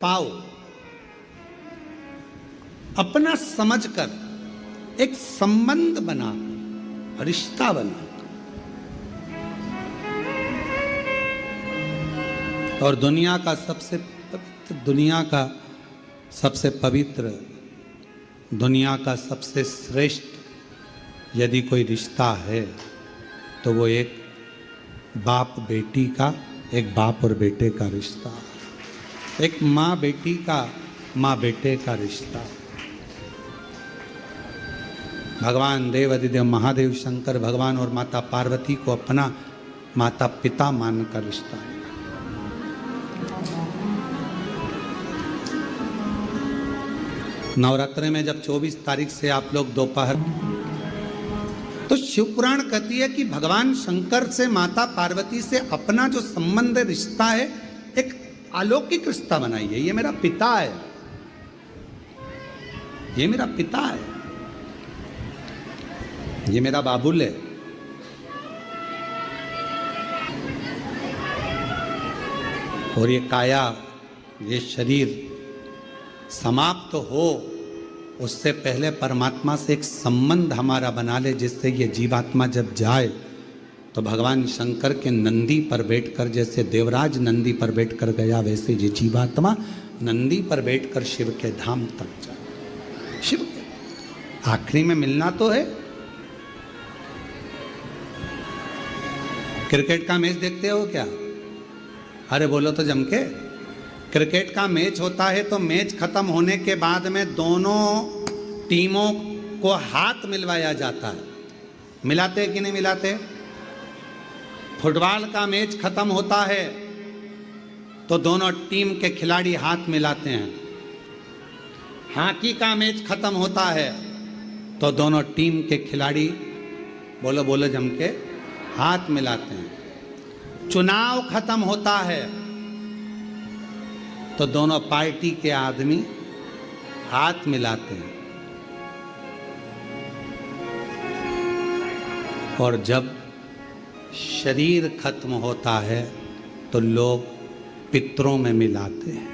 पाओ, अपना समझकर एक संबंध बना, रिश्ता बना, और दुनिया का सबसे पवित्र, दुनिया का सबसे श्रेष्ठ यदि कोई रिश्ता है तो वो एक बाप बेटी का, एक बाप और बेटे का रिश्ता, एक माँ बेटी का, माँ बेटे का रिश्ता। भगवान देव अधिदेव महादेव शंकर भगवान और माता पार्वती को अपना माता पिता मानकर रिश्ता। नवरात्रि में जब 24 तारीख से आप लोग दोपहर, तो शिव पुराण कहती है कि भगवान शंकर से माता पार्वती से अपना जो संबंध रिश्ता है एक अलौकिक रिश्ता बनाइए। ये मेरा पिता है, ये मेरा पिता है, ये मेरा बाबुल है। और ये काया, ये शरीर समाप्त हो उससे पहले परमात्मा से एक संबंध हमारा बना ले, जिससे ये जीवात्मा जब जाए तो भगवान शंकर के नंदी पर बैठकर, जैसे देवराज नंदी पर बैठकर गया, वैसे ये जीवात्मा नंदी पर बैठकर शिव के धाम तक जाए। शिव के आखिरी में मिलना तो है। क्रिकेट का मैच देखते हो क्या? अरे बोलो तो जम के। क्रिकेट का मैच होता है तो मैच खत्म होने के बाद में दोनों टीमों को हाथ मिलवाया जाता है। मिलाते कि नहीं मिलाते? फुटबॉल का मैच खत्म होता है तो दोनों टीम के खिलाड़ी हाथ मिलाते हैं। हॉकी का मैच खत्म होता है तो दोनों टीम के खिलाड़ी, बोलो बोलो जम के, हाथ मिलाते हैं। चुनाव खत्म होता है तो दोनों पार्टी के आदमी हाथ मिलाते हैं। और जब शरीर खत्म होता है तो लोग पितरों में मिलाते हैं।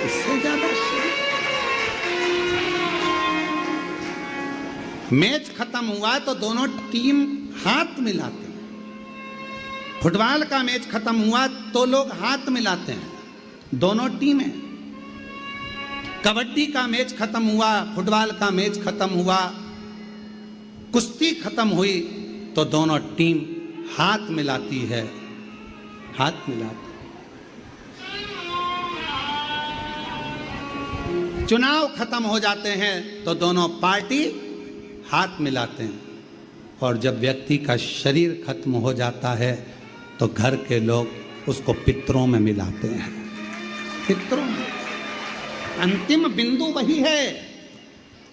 इससे ज्यादा मैच खत्म हुआ तो दोनों टीम हाथ मिलाते हैं। फुटबॉल का मैच खत्म हुआ तो लोग हाथ मिलाते हैं, दोनों टीमें। कबड्डी का मैच खत्म हुआ, फुटबॉल का मैच खत्म हुआ, कुश्ती खत्म हुई तो दोनों टीम हाथ मिलाती है, हाथ मिलाती। चुनाव खत्म हो जाते हैं तो दोनों पार्टी हाथ मिलाते हैं। और जब व्यक्ति का शरीर खत्म हो जाता है तो घर के लोग उसको पितरों में मिलाते हैं। पितरों में अंतिम बिंदु वही है।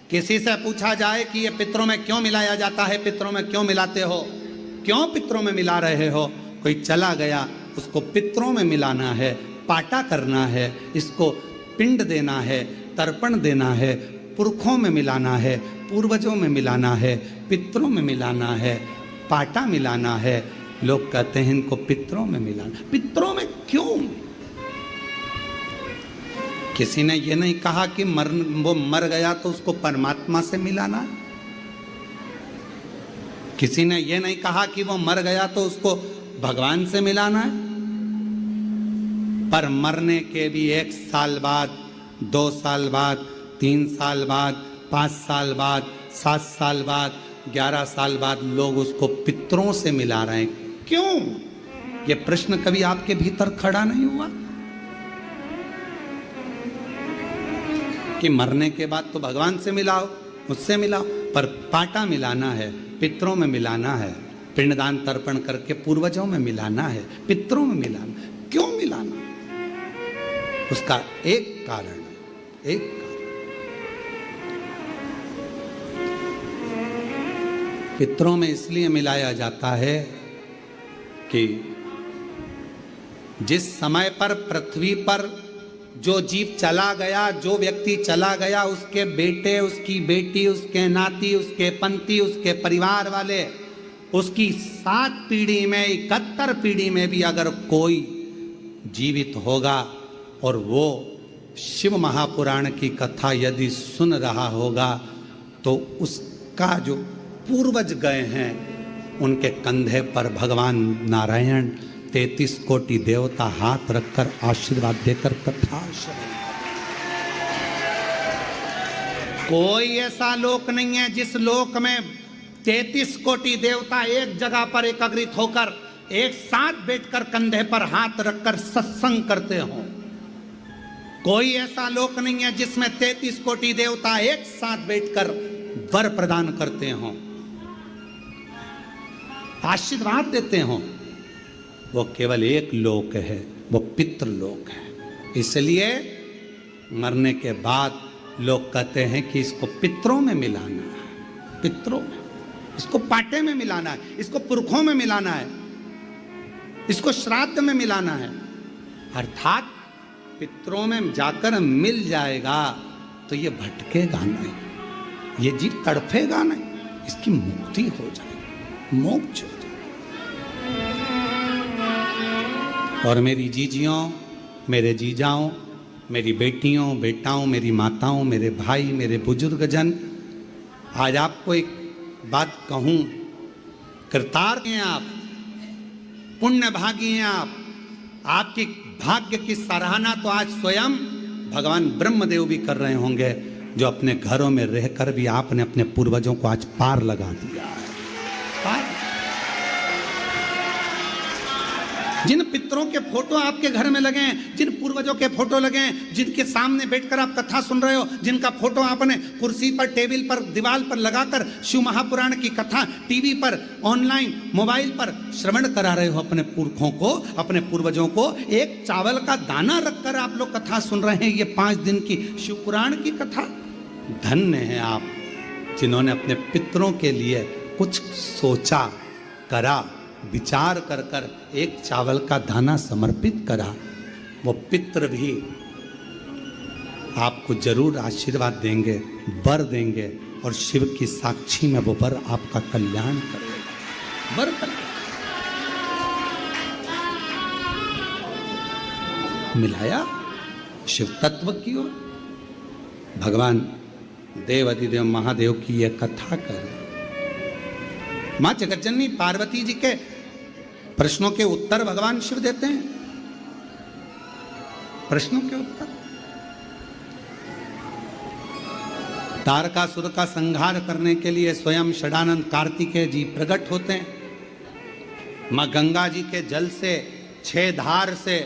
किसी से पूछा जाए कि ये पितरों में क्यों मिलाया जाता है, पितरों में क्यों मिलाते हो, क्यों पितरों में मिला रहे हो? कोई चला गया, उसको पितरों में मिलाना है, पाटा करना है, इसको पिंड देना है, तर्पण देना है, पुरखों में मिलाना है, पूर्वजों में मिलाना है, पितरों में मिलाना है, पाटा मिलाना है। लोग कहते हैं इनको पितरों में मिलाना। पितरों में क्यों? किसी ने ये नहीं कहा कि वो मर गया तो उसको परमात्मा से मिलाना। किसी ने ये नहीं कहा कि वो मर गया तो उसको भगवान से मिलाना है। पर मरने के भी 1 साल बाद, 2 साल बाद, 3 साल बाद, 5 साल बाद, 7 साल बाद, 11 साल बाद लोग उसको पितरों से मिला रहे हैं। क्यों? ये प्रश्न कभी आपके भीतर खड़ा नहीं हुआ कि मरने के बाद तो भगवान से मिलाओ, उससे मिलाओ, पर पाटा मिलाना है, पितरों में मिलाना है, पिंडदान तर्पण करके पूर्वजों में मिलाना है, पितरों में मिलाना। क्यों मिलाना? उसका एक कारण है, एक कारण। पितरों में इसलिए मिलाया जाता है कि जिस समय पर पृथ्वी पर जो जीव चला गया, जो व्यक्ति चला गया, उसके बेटे, उसकी बेटी, उसके नाती, उसके पंती, उसके परिवार वाले, उसकी 7 पीढ़ी में, 71 पीढ़ी में भी अगर कोई जीवित होगा और वो शिव महापुराण की कथा यदि सुन रहा होगा तो उसका जो पूर्वज गए हैं उनके कंधे पर भगवान नारायण 33 कोटि देवता हाथ रखकर आशीर्वाद देकर कथा श्रवण। कोई ऐसा लोक नहीं है जिस लोक में 33 कोटि देवता एक जगह पर एकत्रित होकर एक साथ बैठकर कंधे पर हाथ रखकर सत्संग करते हों। कोई ऐसा लोक नहीं है जिसमें 33 कोटि देवता एक साथ बैठकर वर प्रदान करते हों, आशीर्वाद देते हों। वो केवल एक लोक है, वो पितृलोक है। इसलिए मरने के बाद लोग कहते हैं कि इसको पितरों में मिलाना है, पितरों में, इसको पाटे में मिलाना है, इसको पुरखों में मिलाना है, इसको श्राद्ध में मिलाना है। अर्थात पितरों में जाकर मिल जाएगा तो ये भटकेगा नहीं, ये जीव तड़फेगा नहीं, इसकी मुक्ति हो जाएगी, मोक्ष हो जाएगा। और मेरी जीजियों, मेरे जीजाओं, मेरी बेटियों बेटाओं, मेरी माताओं, मेरे भाई, मेरे बुजुर्गजन, आज आपको एक बात कहूं, कृतार्थ हैं आप, पुण्य भागी हैं आप। आपकी भाग्य की सराहना तो आज स्वयं भगवान ब्रह्मदेव भी कर रहे होंगे, जो अपने घरों में रहकर भी आपने अपने पूर्वजों को आज पार लगा दिया है। पार। जिन पितरों के फोटो आपके घर में लगे हैं, जिन पूर्वजों के फोटो लगे हैं, जिनके सामने बैठकर आप कथा सुन रहे हो, जिनका फोटो आपने कुर्सी पर, टेबल पर, दीवार पर लगाकर शिव महापुराण की कथा टीवी पर, ऑनलाइन, मोबाइल पर श्रवण करा रहे हो अपने पुरखों को, अपने पूर्वजों को, एक चावल का दाना रखकर आप लोग कथा सुन रहे हैं, ये 5 दिन की शिव पुराण की कथा। धन्य हैं आप जिन्होंने अपने पितरों के लिए कुछ सोचा, करा, विचार कर कर एक चावल का दाना समर्पित करा। वो पितर भी आपको जरूर आशीर्वाद देंगे, वर देंगे, और शिव की साक्षी में वो वर आपका कल्याण करेगा, वर करेगा। मिलाया शिव तत्व की ओर। भगवान देव अधिदेव महादेव की यह कथा करें। मां जगतजननी पार्वती जी के प्रश्नों के उत्तर भगवान शिव देते हैं, प्रश्नों के उत्तर। तारकासुर का संहार करने के लिए स्वयं षडानंद कार्तिकेय जी प्रकट होते हैं। मां गंगा जी के जल से 6 धार से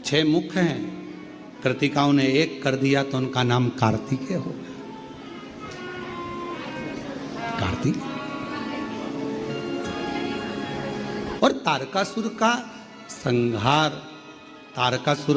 6 मुख हैं, कृतिकाओं ने एक कर दिया तो उनका नाम कार्तिकेय हो गया। कार्तिक। और तारकासुर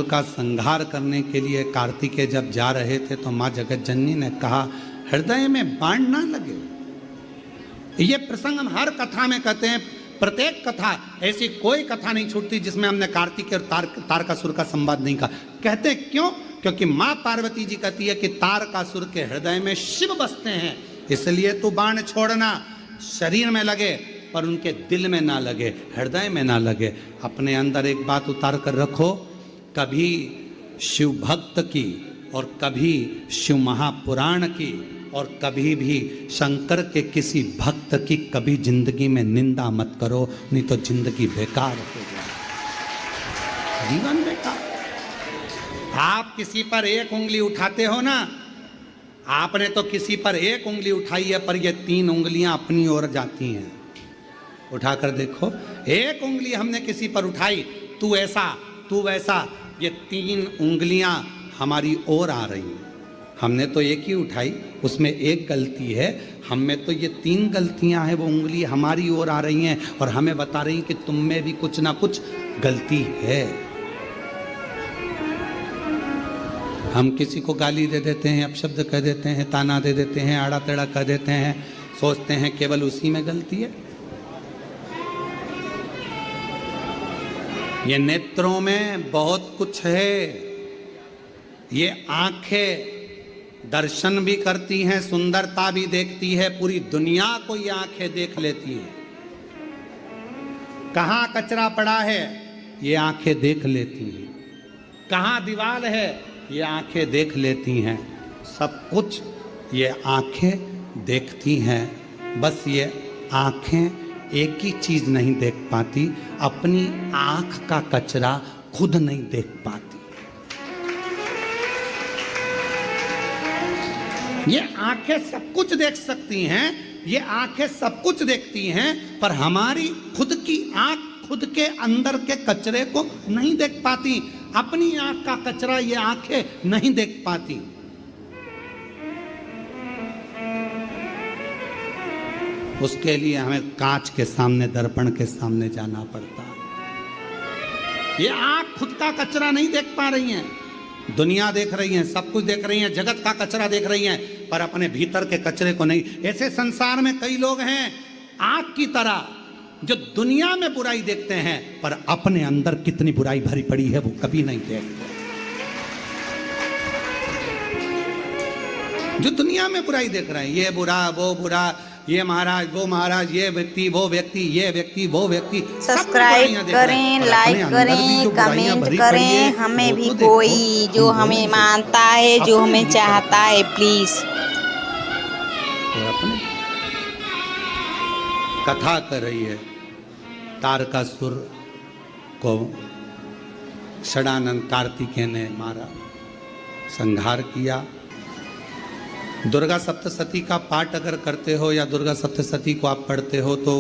का संहार करने के लिए कार्तिकेय जब जा रहे थे तो मां जगतजननी ने कहा, हृदय में बाण ना लगे। ये प्रसंग हम हर कथा में कहते हैं, प्रत्येक कथा, ऐसी कोई कथा नहीं छूटती जिसमें हमने कार्तिकेय और तारकासुर का संवाद नहीं कहा। कहते हैं क्यों? क्योंकि मां पार्वती जी कहती है कि तारकासुर के हृदय में शिव बसते हैं, इसलिए तू बाण छोड़ना, शरीर में लगे पर उनके दिल में ना लगे, हृदय में ना लगे। अपने अंदर एक बात उतार कर रखो, कभी शिव भक्त की और कभी शिव महापुराण की और कभी भी शंकर के किसी भक्त की कभी जिंदगी में निंदा मत करो, नहीं तो जिंदगी बेकार हो जाए, जीवन बेकार। आप किसी पर एक उंगली उठाते हो ना, आपने तो किसी पर एक उंगली उठाई है पर ये 3 उंगलियां अपनी ओर जाती हैं। उठाकर देखो, एक उंगली हमने किसी पर उठाई, तू ऐसा तू वैसा, ये 3 उंगलियां हमारी ओर आ रही हैं। हमने तो एक ही उठाई, उसमें एक गलती है, हम में तो ये 3 गलतियां हैं, वो उंगली हमारी ओर आ रही हैं और हमें बता रही कि तुम में भी कुछ ना कुछ गलती है। हम किसी को गाली दे देते हैं, अपशब्द कह देते हैं, ताना दे देते हैं, आड़ा टेढ़ा कह देते हैं, सोचते हैं केवल उसी में गलती है। ये नेत्रों में बहुत कुछ है, ये आंखें दर्शन भी करती हैं, सुंदरता भी देखती है, पूरी दुनिया को ये आंखें देख लेती हैं। कहाँ कचरा पड़ा है ये आंखें देख लेती हैं। कहाँ दीवार है, ये आंखें देख लेती हैं। सब कुछ ये आंखें देखती हैं, बस ये आंखें एक ही चीज नहीं देख पाती, अपनी आंख का कचरा खुद नहीं देख पाती। ये आंखें सब कुछ देख सकती हैं, ये आंखें सब कुछ देखती हैं, पर हमारी खुद की आंख खुद के अंदर के कचरे को नहीं देख पाती। अपनी आंख का कचरा ये आंखें नहीं देख पाती। उसके लिए हमें कांच के सामने, दर्पण के सामने जाना पड़ता है। ये आंख खुद का कचरा नहीं देख पा रही हैं। दुनिया देख रही है, सब कुछ देख रही है, जगत का कचरा देख रही है, पर अपने भीतर के कचरे को नहीं। ऐसे संसार में कई लोग हैं आंख की तरह, जो दुनिया में बुराई देखते हैं, पर अपने अंदर कितनी बुराई भरी पड़ी है वो कभी नहीं देखते। जो दुनिया में बुराई देख रहे हैं, ये बुरा, वो बुरा, ये महाराज, वो महाराज, ये व्यक्ति, वो व्यक्ति, ये व्यक्ति, वो व्यक्ति। सब्सक्राइब करें, लाइक करें, कमेंट करें। हमें भी कोई जो हमें मानता है, जो हमें चाहता है, प्लीज। कथा कर रही है, तारकासुर को षडानंद कार्तिकेय ने मारा, संहार किया। दुर्गा सप्तशती का पाठ अगर करते हो या दुर्गा सप्तशती को आप पढ़ते हो तो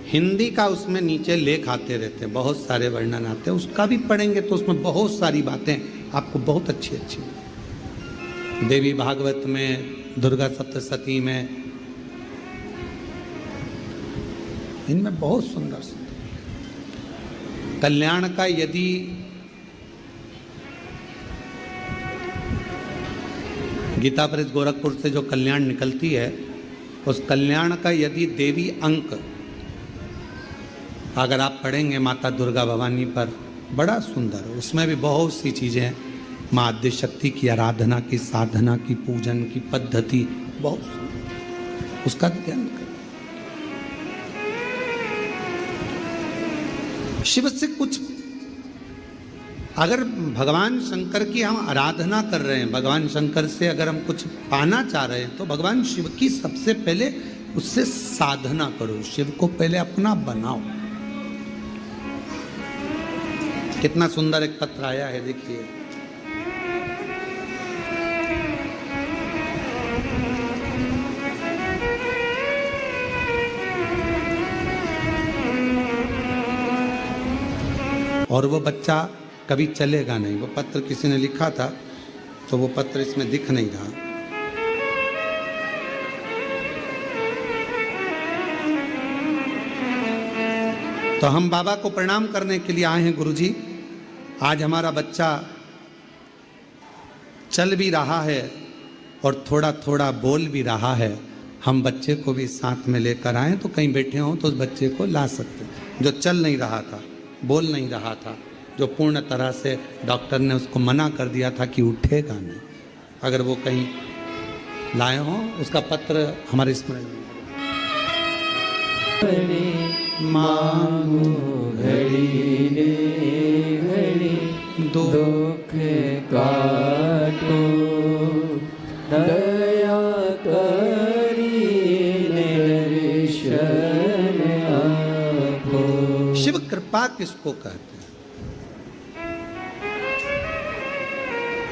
हिंदी का उसमें नीचे लेख आते रहते हैं, बहुत सारे वर्णन आते हैं। उसका भी पढ़ेंगे तो उसमें बहुत सारी बातें आपको बहुत अच्छी अच्छी देवी भागवत में, दुर्गा सप्तशती में, इनमें बहुत सुंदर सुंदर कल्याण का यदि गीता प्रेस गोरखपुर से जो कल्याण निकलती है, उस कल्याण का यदि देवी अंक अगर आप पढ़ेंगे माता दुर्गा भवानी पर, बड़ा सुंदर, उसमें भी बहुत सी चीज़ें हैं। माँ आद्य शक्ति की आराधना की, साधना की, पूजन की पद्धति बहुत सुंदर, उसका ध्यान करें। शिव से कुछ, अगर भगवान शंकर की हम आराधना कर रहे हैं, भगवान शंकर से अगर हम कुछ पाना चाह रहे हैं, तो भगवान शिव की सबसे पहले उससे साधना करो, शिव को पहले अपना बनाओ। कितना सुंदर एक पत्र आया है, देखिए। और वो बच्चा कभी चलेगा नहीं, वो पत्र किसी ने लिखा था, तो वो पत्र इसमें दिख नहीं रहा। तो हम बाबा को प्रणाम करने के लिए आए हैं गुरुजी। आज हमारा बच्चा चल भी रहा है और थोड़ा थोड़ा बोल भी रहा है। हम बच्चे को भी साथ में लेकर आए, तो कहीं बैठे हों तो उस बच्चे को ला सकते, जो चल नहीं रहा था, बोल नहीं रहा था, जो पूर्ण तरह से डॉक्टर ने उसको मना कर दिया था कि उठेगा नहीं, अगर वो कहीं लाए हों, उसका पत्र हमारे स्मरण में। मांगो घड़ी रे घड़ी, दुख काटो, दया करी निर्शन आपो। शिव कृपा किसको कहते हैं?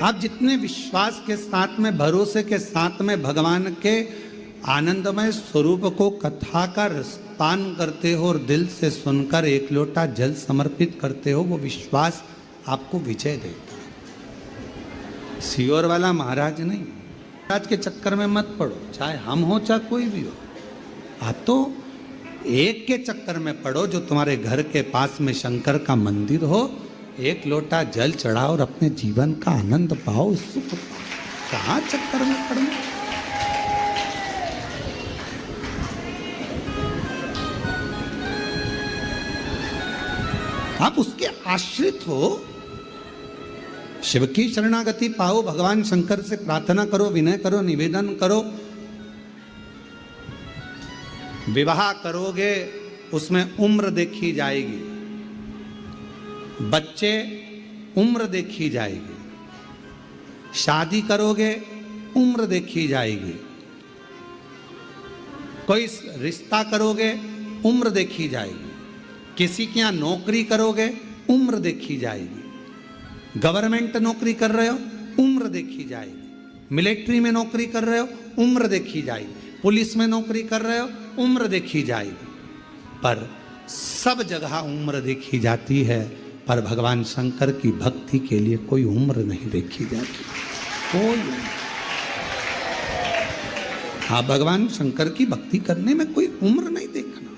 आप जितने विश्वास के साथ में, भरोसे के साथ में भगवान के आनंदमय स्वरूप को कथा का रसपान करते हो और दिल से सुनकर एक लोटा जल समर्पित करते हो, वो विश्वास आपको विजय देता है। सियोर वाला महाराज नहीं, महाराज के चक्कर में मत पड़ो, चाहे हम हो चाहे कोई भी हो। आप तो एक के चक्कर में पड़ो, जो तुम्हारे घर के पास में शंकर का मंदिर हो, एक लोटा जल चढ़ाओ और अपने जीवन का आनंद पाओ, सुख पाओ। कहाँ चक्कर में पड़ना? आप उसके आश्रित हो, शिव की शरणागति पाओ, भगवान शंकर से प्रार्थना करो, विनय करो, निवेदन करो। विवाह करोगे उसमें उम्र देखी जाएगी। बच्चे उम्र देखी जाएगी, शादी करोगे उम्र देखी जाएगी, कोई रिश्ता करोगे उम्र देखी जाएगी, किसी के यहाँ नौकरी करोगे उम्र देखी जाएगी, गवर्नमेंट नौकरी कर रहे हो उम्र देखी जाएगी, मिलिट्री में नौकरी कर रहे हो उम्र देखी जाएगी, पुलिस में नौकरी कर रहे हो उम्र देखी जाएगी, पर सब जगह उम्र देखी जाती है, पर भगवान शंकर की भक्ति के लिए कोई उम्र नहीं देखी जाती, कोई। हाँ, भगवान शंकर की भक्ति करने में कोई उम्र नहीं देखना।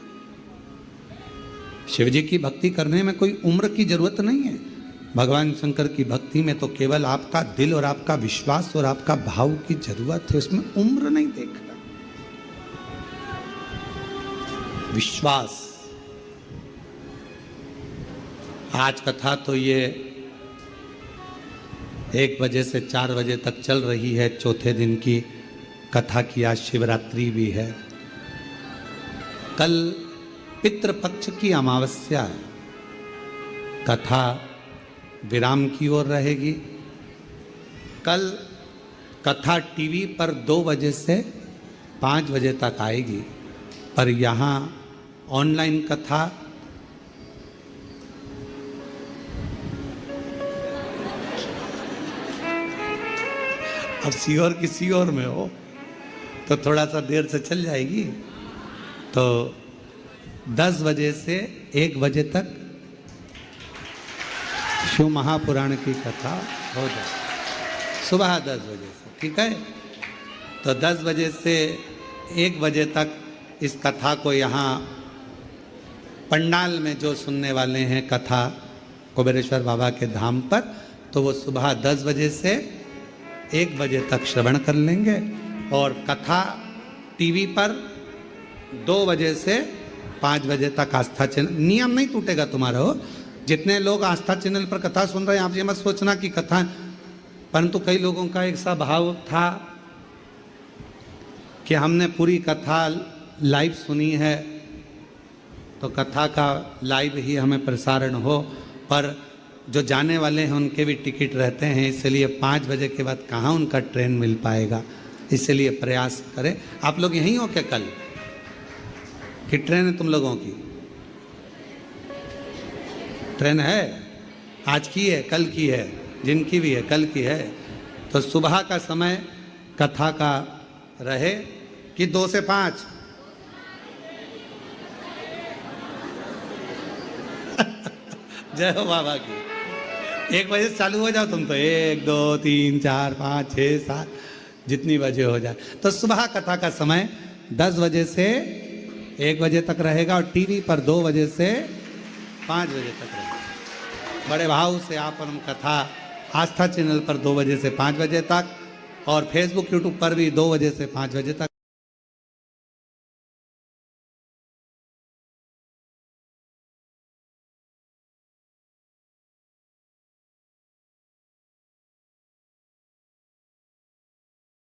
शिव जी की भक्ति करने में कोई उम्र की जरूरत नहीं है। भगवान शंकर की भक्ति में तो केवल आपका दिल और आपका विश्वास और आपका भाव की जरूरत है, उसमें उम्र नहीं देखना। विश्वास। आज कथा तो ये 1 बजे से 4 बजे तक चल रही है, चौथे दिन की कथा की आज शिवरात्रि भी है। कल पितृपक्ष की अमावस्या है, कथा विराम की ओर रहेगी। कल कथा टीवी पर 2 बजे से 5 बजे तक आएगी, पर यहाँ ऑनलाइन कथा अब सीहोर की सीहोर में हो तो थोड़ा सा देर से चल जाएगी, तो 10 बजे से 1 बजे तक शिव महापुराण की कथा हो जाए, सुबह 10 बजे से, ठीक है। तो 10 बजे से 1 बजे तक इस कथा को यहाँ पंडाल में जो सुनने वाले हैं कथा कुबेरेश्वर बाबा के धाम पर, तो वो सुबह 10 बजे से 1 बजे तक श्रवण कर लेंगे, और कथा टीवी पर 2 बजे से 5 बजे तक आस्था चैनल। नियम नहीं टूटेगा तुम्हारा हो, जितने लोग आस्था चैनल पर कथा सुन रहे हैं, आप ये मत सोचना कि कथा, परंतु कई लोगों का एक सा भाव था कि हमने पूरी कथा लाइव सुनी है, तो कथा का लाइव ही हमें प्रसारण हो, पर जो जाने वाले हैं उनके भी टिकट रहते हैं, इसलिए 5 बजे के बाद कहाँ उनका ट्रेन मिल पाएगा, इसलिए प्रयास करें। आप लोग यहीं हो क्या कल कि ट्रेन है तुम लोगों की? ट्रेन है, आज की है, कल की है, जिनकी भी है कल की है, तो सुबह का समय कथा का रहे कि 2 से 5? जय हो बाबा की। 1 बजे से चालू हो जाओ तुम तो, 1 2 3 4 5 6 7 जितनी बजे हो जाए। तो सुबह कथा का समय 10 बजे से 1 बजे तक रहेगा, और टीवी पर 2 बजे से 5 बजे तक रहेगा। बड़े भाव से आप हम कथा आस्था चैनल पर 2 बजे से 5 बजे तक, और फेसबुक यूट्यूब पर भी 2 बजे से 5 बजे तक।